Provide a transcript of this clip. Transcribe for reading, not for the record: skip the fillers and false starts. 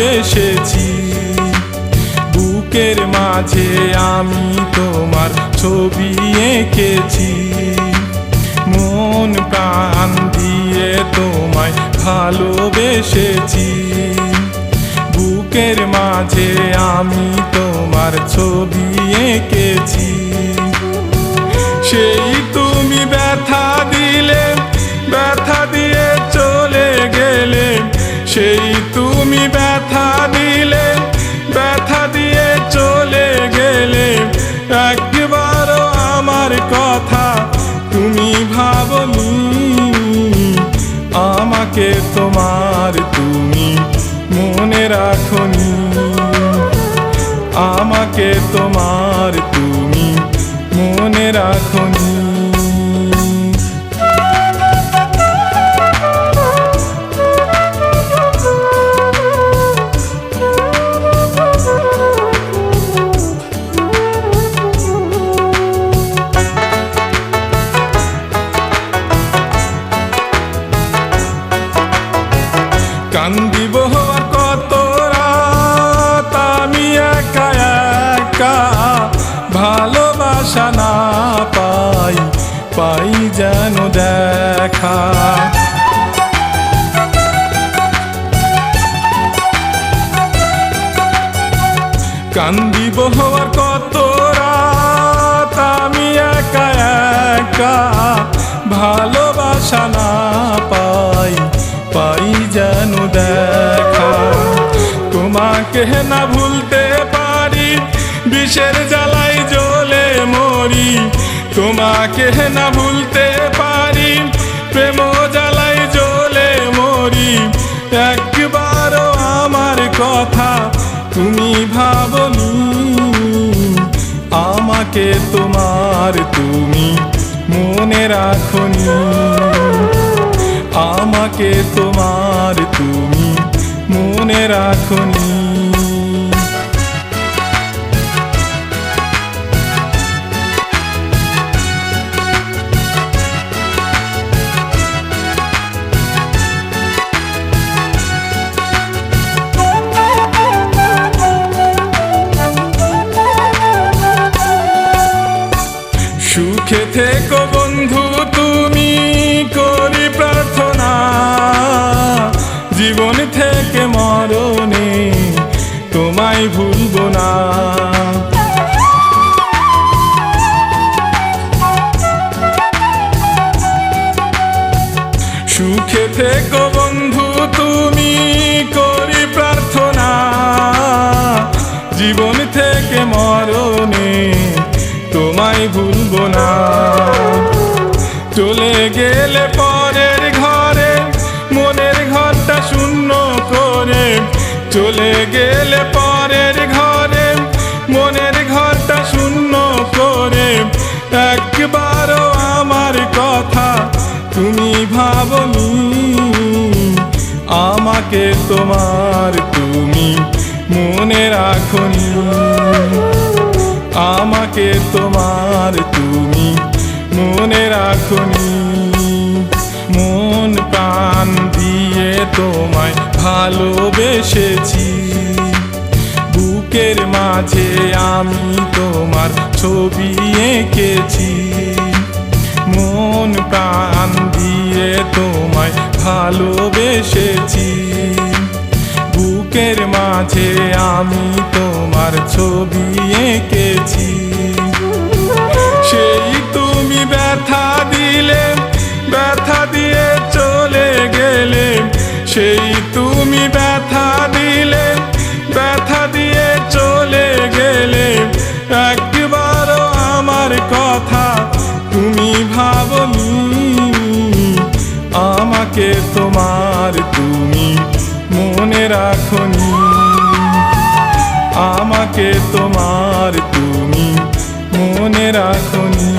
ভালোবেসেছি। বুকের মাঝে আমি তোমার ছবি এঁকেছি, মন প্রাণ দিয়ে তোমায় ভালোবেসেছি। বুকের মাঝে আমি তোমার ছবি এঁকেছি। সেই তুমি ব্যথা দিলে, ব্যথা দিয়ে চলে গেলে। সেই তুমি ব্যথা দিলে, ব্যথা দিয়ে চলে গেলে। একবারও আমার কথা তুমি ভাবনি, আমাকে তোমার তুমি মনে রাখনি। আমাকে তোমার তুমি মনে রাখনি। কান্দিব আর কত রাত আমি একা একা, ভালোবাসা না পাই পাই যেন দেখা। কান্দিব আর কত রাত আমি একা একা, ভালোবাসা না পাই পাই যেন দেখা। তোমাকে না ভুলতে পারি, বিষের জ্বালাই জ্বলে মরি। তোমাকে না ভুলতে পারি, প্রেম জ্বালাই জ্বলে মরি। একবারও আমার কথা তুমি ভাবনি, আমাকে তোমার তুমি মনে রাখনি। আমাকে তোমার তুমি মনে রাখনি। সুখে থেকো বন্ধু তুমি করি প্রার্থনা, জীবন থেকে মরণে তোমায় ভুলব না। সুখে থেকো বন্ধু তুমি করি প্রার্থনা, জীবন থেকে মরণে তোমায় ভুলব না। চলে গেলে পরের ঘরে মনের ঘরটা শূন্য করে। চলে গেলে পরের ঘরে মনের ঘরটা শূন্য করে। একবারও আমার কথা তুমি ভাবনি, আমাকে তোমার তুমি মনে রাখনি। আমাকে তোমার তুমি মনে রাখনি। মন প্রাণ দিয়ে তোমায় ভালোবেসেছি। বুকের মাঝে আমি তোমার ছবি এঁকেছি, মন প্রাণ দিয়ে তোমায় ভালোবেসেছি। বুকের মাঝে আমি তোমার ছবি এঁকেছি। সেই তুমি ব্যথা দিলে, ব্যথা দিয়ে চলে গেলে। সেই তুমি ব্যথা দিলে, ব্যথা দিয়ে চলে গেলে। একবারও আমার কথা তুমি ভাবনি, আমাকে তোমার তুমি মনে রাখনি। আমাকে তোমার তুমি মনে রাখনি।